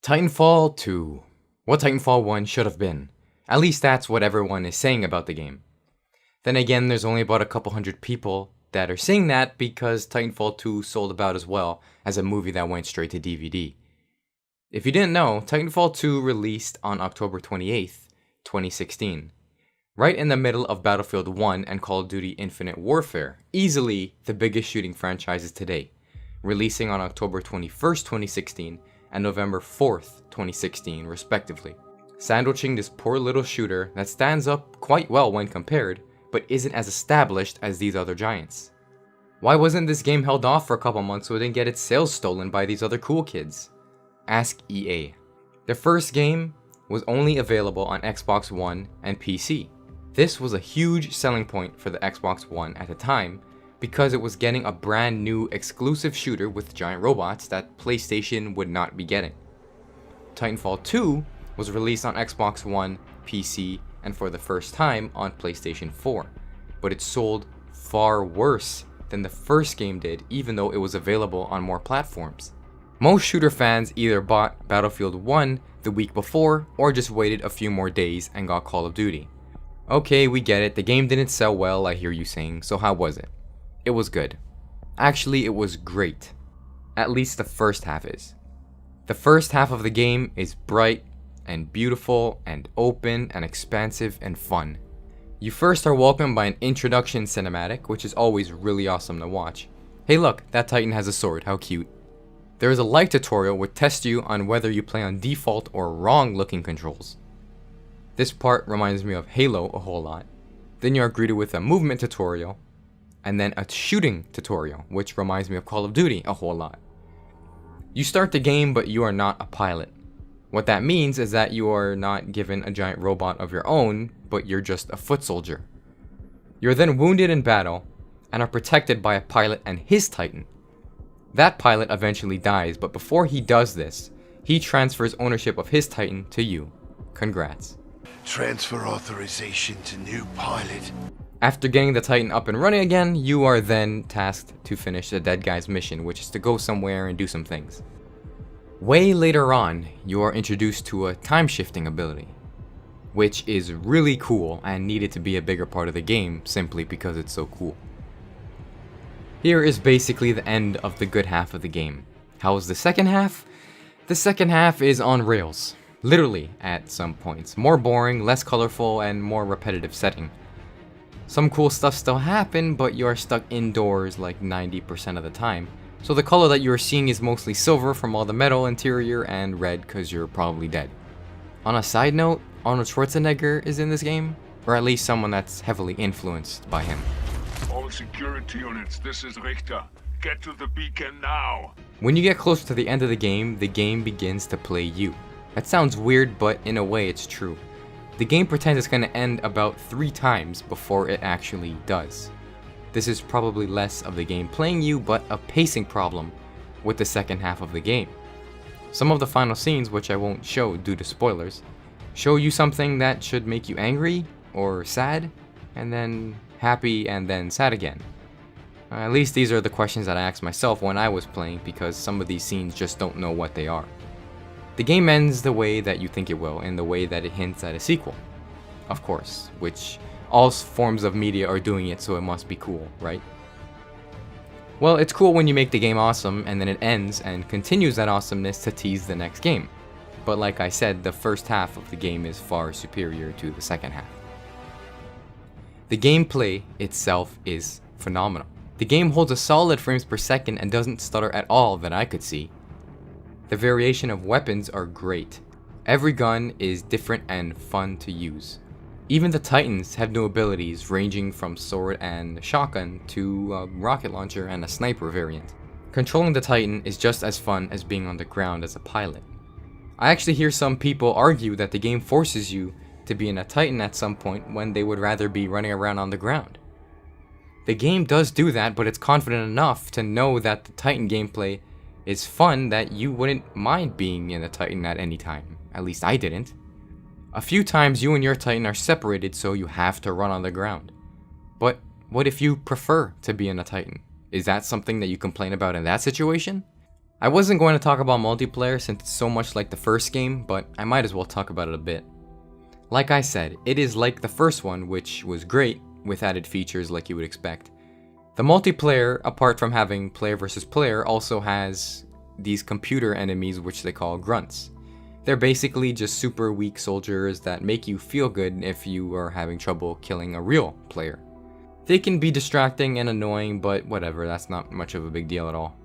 Titanfall 2. What Titanfall 1 should have been. At least that's what everyone is saying about the game. Then again, there's only about a couple hundred people that are saying that because Titanfall 2 sold about as well as a movie that went straight to DVD. If you didn't know, Titanfall 2 released on October 28th, 2016. Right in the middle of Battlefield 1 and Call of Duty Infinite Warfare, easily the biggest shooting franchises today, releasing on October 21st, 2016 and November 4th, 2016 respectively, sandwiching this poor little shooter that stands up quite well when compared, but isn't as established as these other giants. Why wasn't this game held off for a couple months so it didn't get its sales stolen by these other cool kids? Ask EA. The first game was only available on Xbox One and PC. This was a huge selling point for the Xbox One at the time because it was getting a brand new exclusive shooter with giant robots that PlayStation would not be getting. Titanfall 2 was released on Xbox One, PC, and for the first time on PlayStation 4, but it sold far worse than the first game did, even though it was available on more platforms. Most shooter fans either bought Battlefield 1 the week before or just waited a few more days and got Call of Duty. Okay, we get it, the game didn't sell well, I hear you saying, so how was it? It was good. Actually, it was great. At least the first half is. The first half of the game is bright and beautiful and open and expansive and fun. You first are welcomed by an introduction cinematic, which is always really awesome to watch. Hey look, that Titan has a sword, how cute. There is a light tutorial which tests you on whether you play on default or wrong looking controls. This part reminds me of Halo a whole lot. Then you are greeted with a movement tutorial, and then a shooting tutorial, which reminds me of Call of Duty a whole lot. You start the game, but you are not a pilot. What that means is that you are not given a giant robot of your own, but you're just a foot soldier. You're then wounded in battle, and are protected by a pilot and his Titan. That pilot eventually dies, but before he does this, he transfers ownership of his Titan to you. Congrats. Transfer authorization to new pilot. After getting the Titan up and running again, you are then tasked to finish the dead guy's mission, which is to go somewhere and do some things. Way later on, you are introduced to a time-shifting ability, which is really cool and needed to be a bigger part of the game simply because it's so cool. Here is basically the end of the good half of the game. How is the second half? The second half is on rails, literally at some points. More boring, less colorful, and more repetitive setting. Some cool stuff still happen, but you are stuck indoors like 90% of the time. So the color that you are seeing is mostly silver from all the metal interior and red because you're probably dead. On a side note, Arnold Schwarzenegger is in this game, or at least someone that's heavily influenced by him. All security units, this is Richter. Get to the beacon now. When you get close to the end of the game begins to play you. That sounds weird, but in a way it's true. The game pretends it's going to end about 3 times before it actually does. This is probably less of the game playing you, but a pacing problem with the second half of the game. Some of the final scenes, which I won't show due to spoilers, show you something that should make you angry or sad, and then happy and then sad again. At least these are the questions that I asked myself when I was playing, because some of these scenes just don't know what they are. The game ends the way that you think it will, in the way that it hints at a sequel. Of course, which all forms of media are doing it, so it must be cool, right? Well, it's cool when you make the game awesome and then it ends and continues that awesomeness to tease the next game. But like I said, the first half of the game is far superior to the second half. The gameplay itself is phenomenal. The game holds a solid frames per second and doesn't stutter at all that I could see. The variation of weapons are great. Every gun is different and fun to use. Even the Titans have new abilities ranging from sword and shotgun to a rocket launcher and a sniper variant. Controlling the Titan is just as fun as being on the ground as a pilot. I actually hear some people argue that the game forces you to be in a Titan at some point when they would rather be running around on the ground. The game does do that, but it's confident enough to know that the Titan gameplay is fun that you wouldn't mind being in a Titan at any time. At least I didn't. A few times you and your Titan are separated, so you have to run on the ground. But what if you prefer to be in a Titan? Is that something that you complain about in that situation? I wasn't going to talk about multiplayer since it's so much like the first game, but I might as well talk about it a bit. Like I said, it is like the first one, which was great, with added features like you would expect. The multiplayer, apart from having player versus player, also has these computer enemies which they call grunts. They're basically just super weak soldiers that make you feel good if you are having trouble killing a real player. They can be distracting and annoying, but whatever, that's not much of a big deal at all.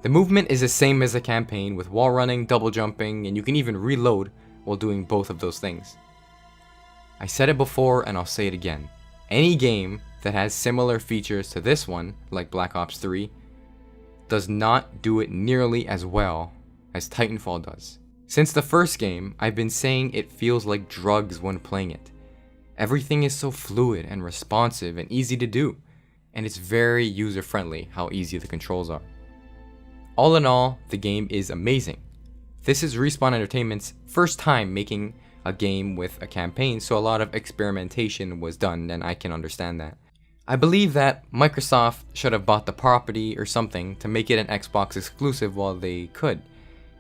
The movement is the same as the campaign, with wall running, double jumping, and you can even reload while doing both of those things. I said it before and I'll say it again. Any game that has similar features to this one, like Black Ops 3, does not do it nearly as well as Titanfall does. Since the first game, I've been saying it feels like drugs when playing it. Everything is so fluid and responsive and easy to do, and it's very user-friendly how easy the controls are. All in all, the game is amazing. This is Respawn Entertainment's first time making a game with a campaign, so a lot of experimentation was done, and I can understand that. I believe that Microsoft should have bought the property or something to make it an Xbox exclusive while they could,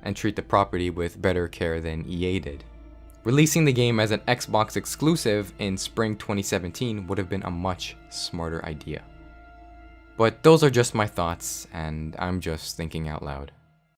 and treat the property with better care than EA did. Releasing the game as an Xbox exclusive in spring 2017 would have been a much smarter idea. But those are just my thoughts, and I'm just thinking out loud.